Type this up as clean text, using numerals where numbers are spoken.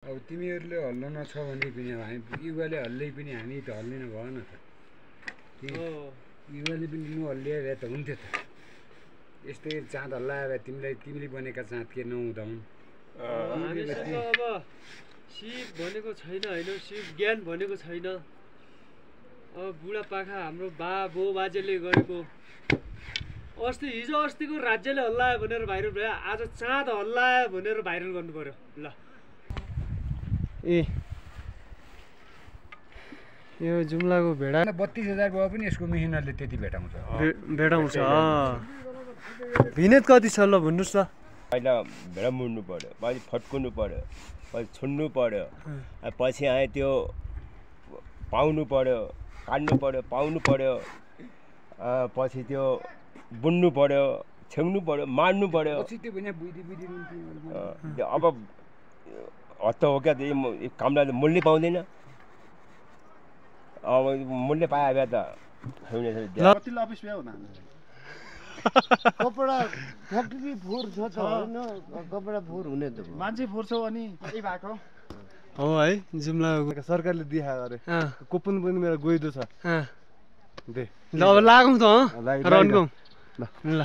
अब तिमीहरूले हल्न नछ भने पनि हामी युवाले हल्लै पनि हामी त हल्लिन भएन त युवाले पनि नहल्लिए भए त हुन्थ्यो त यस्तै चाँद हल्लाए तिमीले बनेका चाँद के नहुँदा हुन् अब सिप भनेको छैन होइन सिप ज्ञान भनेको छैन अब बुढापाखा हाम्रो बो बाजेले गरेको हिजो अस्तिको राज्यले हल्लायो भनेर भाइरल भयो आज चाँद हल्लायो भनेर भाइरल गर्नु पर्यो ल यो जुम्लाको भेडा 32,000 भयो पनि यसको मेहनतले त्यति भेटाउँछ भिनेत कति छ ल भन्नुहोस् त पहिला भेडा मुड्नु पर्यो पछि फट्कुनु पर्यो पछि छुन्नु पर्यो पछि आए त्यो पाउनु पर्यो काट्नु पर्यो पाउनु पर्यो पछि त्यो बुन्नु पर्यो छेउनु पर्यो मार्नु पर्यो अब हत्त हो क्या कामलाई त मूल्य पाउँदैन अब मूल्य पाए भए त कपडा फ्याक्ट्री फोहोर छ होइन कपडा फोहोर हुने त मान्छे फोहोर्छौ अनि के भएको हो है जुम्लाको सरकारले दिहा गरे कुपन पनि मेरो गइदो छ ल अब लागौँ त रनको ल